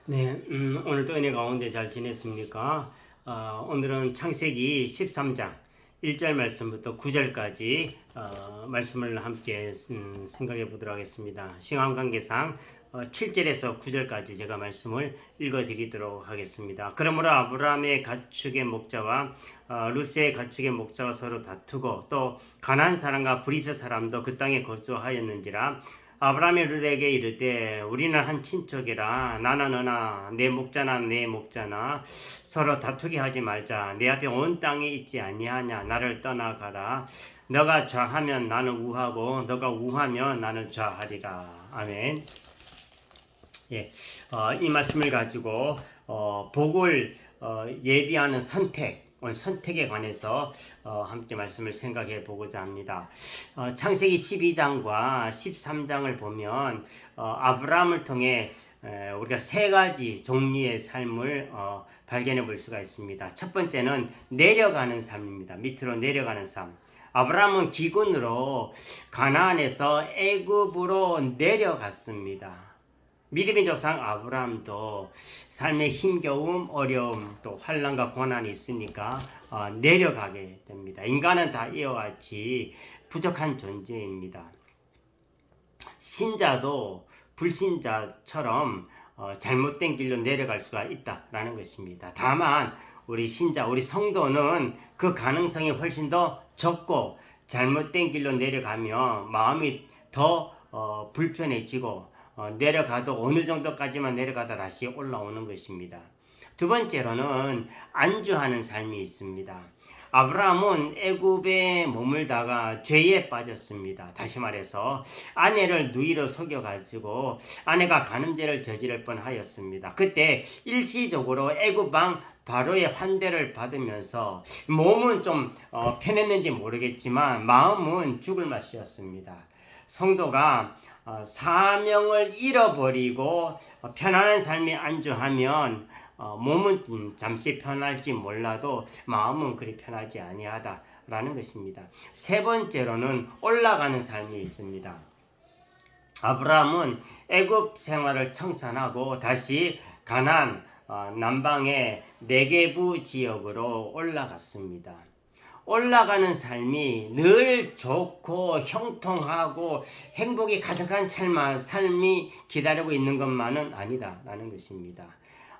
네, 오늘도 은혜 가운데 잘 지냈습니까? 오늘은 창세기 13장 1절 말씀부터 9절까지 말씀을 함께 생각해 보도록 하겠습니다. 시간 관계상 7절에서 9절까지 제가 말씀을 읽어 드리도록 하겠습니다. 그러므로 아브라함의 가축의 목자와 루스의 가축의 목자가 서로 다투고 또 가나안 사람과 브리스 사람도 그 땅에 거주하였는지라. 아브라함이 룻에게 이르되 우리는 한 친척이라 나나 너나 내 목자나 내 목자나 서로 다투게 하지 말자. 내 앞에 온 땅이 있지 아니하냐. 나를 떠나가라. 너가 좌하면 나는 우하고 너가 우하면 나는 좌하리라. 아멘. 예, 이 말씀을 가지고 복을 예비하는 선택, 오늘 선택에 관해서 함께 말씀을 생각해 보고자 합니다. 창세기 12장과 13장을 보면 아브라함을 통해 우리가 세 가지 종류의 삶을 발견해 볼 수가 있습니다. 첫 번째는 내려가는 삶입니다. 밑으로 내려가는 삶. 아브라함은 기근으로 가나안에서 애굽으로 내려갔습니다. 믿음의 조상 아브라함도 삶의 힘겨움, 어려움, 또 환난과 고난이 있으니까 내려가게 됩니다. 인간은 다 이와 같이 부족한 존재입니다. 신자도 불신자처럼 잘못된 길로 내려갈 수가 있다라는 것입니다. 다만 우리 신자, 우리 성도는 그 가능성이 훨씬 더 적고 잘못된 길로 내려가면 마음이 더 불편해지고 내려가도 어느 정도까지만 내려가다 다시 올라오는 것입니다. 두 번째로는 안주하는 삶이 있습니다. 아브라함은 애굽에 머물다가 죄에 빠졌습니다. 다시 말해서 아내를 누이로 속여가지고 아내가 간음죄를 저지를 뻔하였습니다. 그때 일시적으로 애굽 왕 바로의 환대를 받으면서 몸은 좀 편했는지 모르겠지만 마음은 죽을 맛이었습니다. 성도가 사명을 잃어버리고 편안한 삶에 안주하면 몸은 잠시 편할지 몰라도 마음은 그리 편하지 아니하다라는 것입니다. 세 번째로는 올라가는 삶이 있습니다. 아브라함은 애굽 생활을 청산하고 다시 가나안 남방의 네게부 지역으로 올라갔습니다. 올라가는 삶이 늘 좋고 형통하고 행복이 가득한 삶이 기다리고 있는 것만은 아니다라는 것입니다.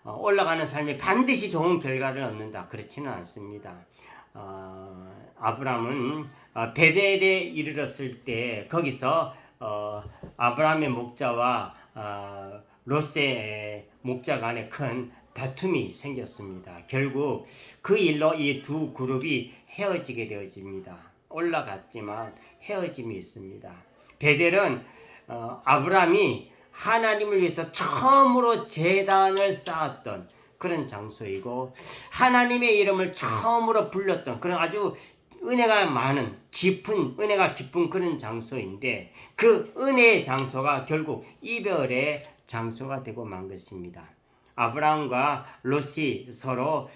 올라가는 삶이 반드시 좋은 결과를 얻는다. 그렇지는 않습니다. 아브라함은 베델에 이르렀을 때 거기서 아브라함의 목자와 롯의 목자 간에 큰 다툼이 생겼습니다. 결국 그 일로 이 두 그룹이 헤어지게 되어집니다. 올라갔지만 헤어짐이 있습니다. 베델은 아브라함이 하나님을 위해서 처음으로 제단을 쌓았던 그런 장소이고 하나님의 이름을 처음으로 불렀던 그런 아주 은혜가 많은 은혜가 깊은 그런 장소인데 그 은혜의 장소가 결국 이별의 장소가 되고 만 것입니다. 아브라함과 롯이 서로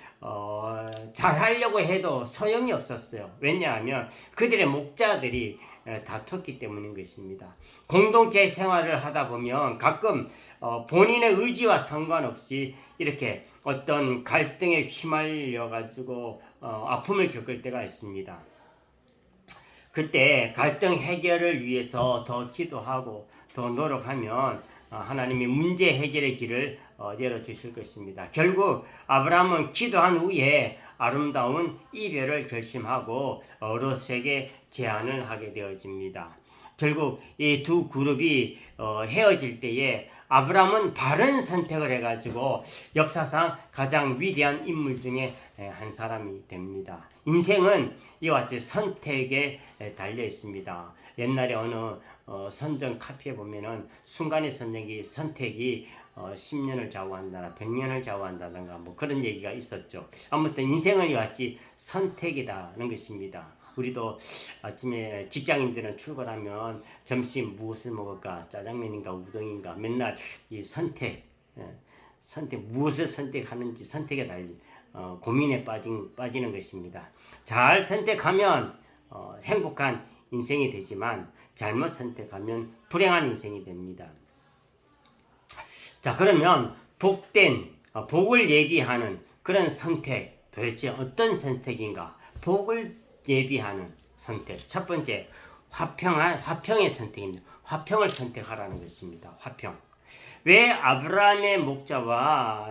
잘하려고 해도 소용이 없었어요. 왜냐하면 그들의 목자들이 다퉜기 때문인 것입니다. 공동체 생활을 하다 보면 가끔 본인의 의지와 상관없이 이렇게 어떤 갈등에 휘말려 가지고 아픔을 겪을 때가 있습니다. 그때 갈등 해결을 위해서 더 기도하고 더 노력하면 하나님이 문제 해결의 길을 열어주실 것입니다. 결국 아브라함은 기도한 후에 아름다운 이별을 결심하고 롯에게 제안을 하게 되어집니다. 결국 이 두 그룹이 헤어질 때에 아브라함은 바른 선택을 해가지고 역사상 가장 위대한 인물 중에 한 사람이 됩니다. 인생은 이와 같이 선택에 달려 있습니다. 옛날에 어느 선전 카페에 보면은 순간의 선택이 10년을 좌우한다나 100년을 좌우한다든가 뭐 그런 얘기가 있었죠. 아무튼 인생은 이와 같이 선택이라는 것입니다. 우리도 아침에 직장인들은 출근하면 점심 무엇을 먹을까? 짜장면인가 우동인가? 맨날 이 선택 무엇을 선택하는지 선택에 달린 고민에 빠지는 것입니다. 잘 선택하면 행복한 인생이 되지만 잘못 선택하면 불행한 인생이 됩니다. 자, 그러면 복된 복을 얘기하는 그런 선택, 도대체 어떤 선택인가? 복을 예비하는 선택. 첫 번째, 화평의 선택입니다. 화평을 선택하라는 것입니다. 화평. 왜 아브라함의 목자와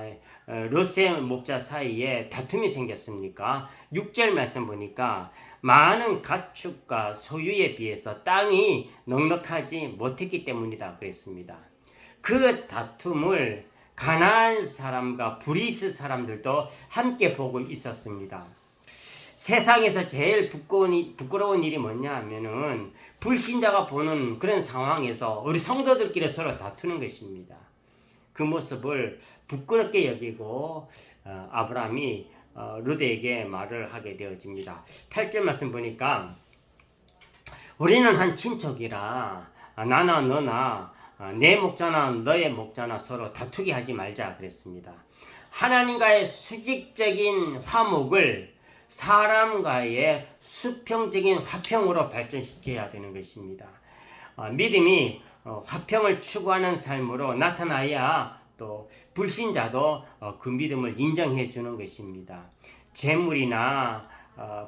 롯의 목자 사이에 다툼이 생겼습니까? 6절 말씀 보니까 많은 가축과 소유에 비해서 땅이 넉넉하지 못했기 때문이다 그랬습니다. 그 다툼을 가나안 사람과 브리스 사람들도 함께 보고 있었습니다. 세상에서 제일 부끄러운 일이 뭐냐 하면은 불신자가 보는 그런 상황에서 우리 성도들끼리 서로 다투는 것입니다. 그 모습을 부끄럽게 여기고 아브라함이 룻에게 말을 하게 되어집니다. 8절 말씀 보니까 우리는 한 친척이라 나나 너나 내 목자나 너의 목자나 서로 다투게 하지 말자 그랬습니다. 하나님과의 수직적인 화목을 사람과의 수평적인 화평으로 발전시켜야 되는 것입니다. 믿음이 화평을 추구하는 삶으로 나타나야 또 불신자도 그 믿음을 인정해 주는 것입니다. 재물이나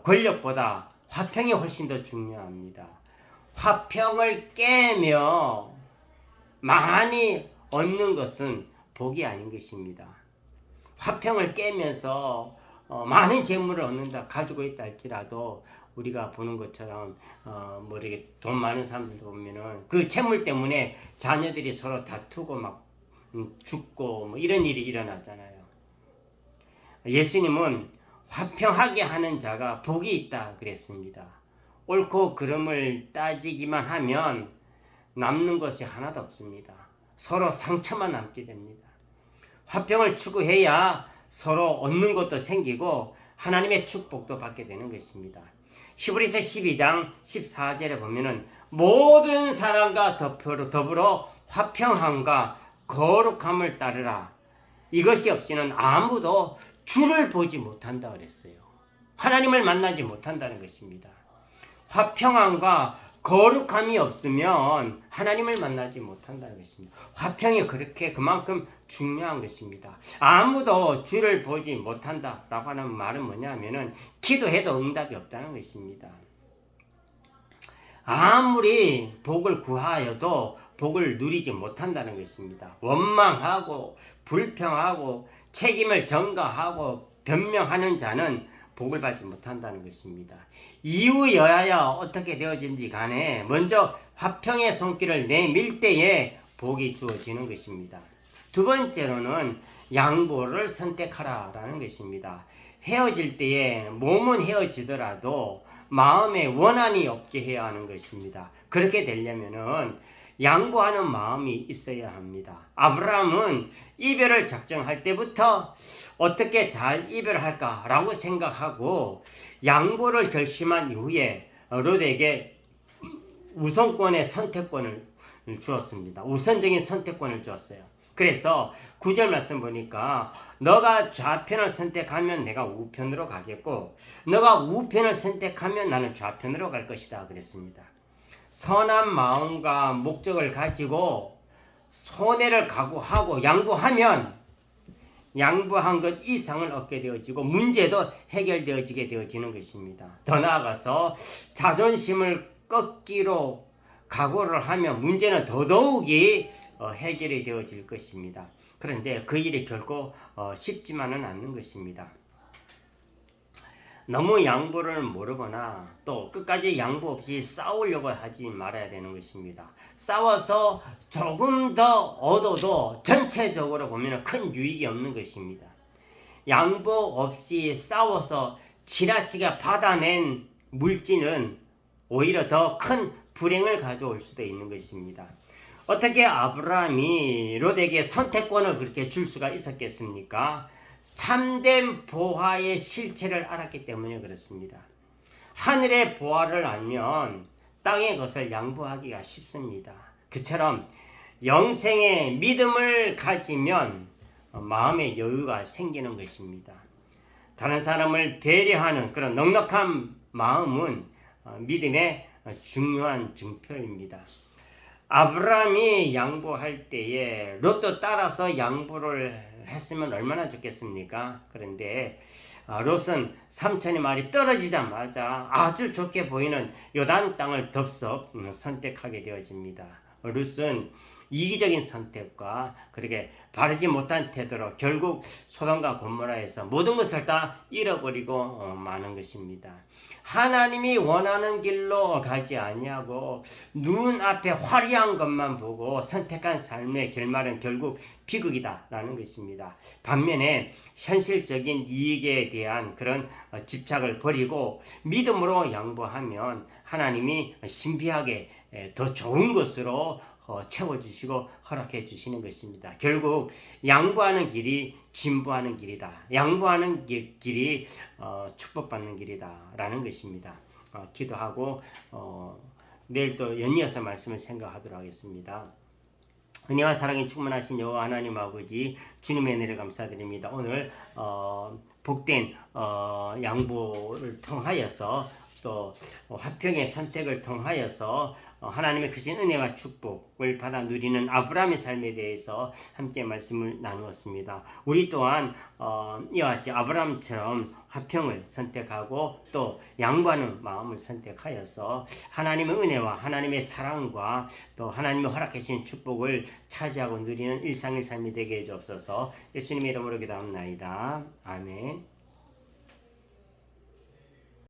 권력보다 화평이 훨씬 더 중요합니다. 화평을 깨며 많이 얻는 것은 복이 아닌 것입니다. 화평을 깨면서 많은 재물을 얻는다, 가지고 있다 할지라도 우리가 보는 것처럼 이렇게 돈 많은 사람들도 보면은 그 재물 때문에 자녀들이 서로 다투고 막 죽고 이런 일이 일어나잖아요. 예수님은 화평하게 하는 자가 복이 있다 그랬습니다. 옳고 그름을 따지기만 하면 남는 것이 하나도 없습니다. 서로 상처만 남게 됩니다. 화평을 추구해야 서로 얻는 것도 생기고 하나님의 축복도 받게 되는 것입니다. 히브리서 12장 14절에 보면은 모든 사람과 더불어 화평함과 거룩함을 따르라. 이것이 없이는 아무도 주를 보지 못한다 그랬어요. 하나님을 만나지 못한다는 것입니다. 화평함과 거룩함이 없으면 하나님을 만나지 못한다는 것입니다. 화평이 그만큼 중요한 것입니다. 아무도 주를 보지 못한다라고 하는 말은 뭐냐면은 기도해도 응답이 없다는 것입니다. 아무리 복을 구하여도 복을 누리지 못한다는 것입니다. 원망하고 불평하고 책임을 전가하고 변명하는 자는 복을 받지 못한다는 것입니다. 이유여야 어떻게 되어진지 간에 먼저 화평의 손길을 내밀 때에 복이 주어지는 것입니다. 두 번째로는 양보를 선택하라라는 것입니다. 헤어질 때에 몸은 헤어지더라도 마음에 원한이 없게 해야 하는 것입니다. 그렇게 되려면은 양보하는 마음이 있어야 합니다. 아브라함은 이별을 작정할 때부터 어떻게 잘 이별할까라고 생각하고 양보를 결심한 이후에 롯에게 우선권의 선택권을 주었습니다. 우선적인 선택권을 주었어요. 그래서 9절 말씀 보니까 너가 좌편을 선택하면 내가 우편으로 가겠고 너가 우편을 선택하면 나는 좌편으로 갈 것이다 그랬습니다. 선한 마음과 목적을 가지고 손해를 각오하고 양보하면 양보한 것 이상을 얻게 되어지고 문제도 해결되어지게 되어지는 것입니다. 더 나아가서 자존심을 꺾기로 각오를 하면 문제는 더더욱이 해결이 되어질 것입니다. 그런데 그 일이 결코 쉽지만은 않는 것입니다. 너무 양보를 모르거나 또 끝까지 양보 없이 싸우려고 하지 말아야 되는 것입니다. 싸워서 조금 더 얻어도 전체적으로 보면 큰 유익이 없는 것입니다. 양보 없이 싸워서 지나치게 받아낸 물질은 오히려 더 큰 불행을 가져올 수도 있는 것입니다. 어떻게 아브라함이 롯에게 선택권을 그렇게 줄 수가 있었겠습니까? 참된 보화의 실체를 알았기 때문에 그렇습니다. 하늘의 보화를 알면 땅의 것을 양보하기가 쉽습니다. 그처럼 영생의 믿음을 가지면 마음의 여유가 생기는 것입니다. 다른 사람을 배려하는 그런 넉넉한 마음은 믿음의 중요한 증표입니다. 아브라함이 양보할 때에 롯도 따라서 양보를 했으면 얼마나 좋겠습니까? 그런데 롯은 삼천의 말이 떨어지자마자 아주 좋게 보이는 요단 땅을 덥석 선택하게 되어집니다. 롯은 이기적인 선택과 그렇게 바르지 못한 태도로 결국 소돔과 고모라에서 모든 것을 다 잃어버리고 마는 것입니다. 하나님이 원하는 길로 가지 아니하고 눈앞에 화려한 것만 보고 선택한 삶의 결말은 결국 비극이다라는 것입니다. 반면에 현실적인 이익에 대한 그런 집착을 버리고 믿음으로 양보하면 하나님이 신비하게 더 좋은 것으로 채워주시고 허락해 주시는 것입니다. 결국 양보하는 길이 진보하는 길이다. 양보하는 길이 축복받는 길이다 라는 것입니다. 기도하고 내일 또 연이어서 말씀을 생각하도록 하겠습니다. 은혜와 사랑이 충만하신 여호와 하나님 아버지 주님의 은혜를 감사드립니다. 오늘 복된 양보를 통하여서 또 화평의 선택을 통하여서 하나님의 크신 은혜와 축복을 받아 누리는 아브라함의 삶에 대해서 함께 말씀을 나누었습니다. 우리 또한 이와 같이 아브라함처럼 화평을 선택하고 또 양보하는 마음을 선택하여서 하나님의 은혜와 하나님의 사랑과 또 하나님의 허락해 주신 축복을 차지하고 누리는 일상의 삶이 되게 해 주옵소서. 예수님의 이름으로 기도합나이다. 아멘.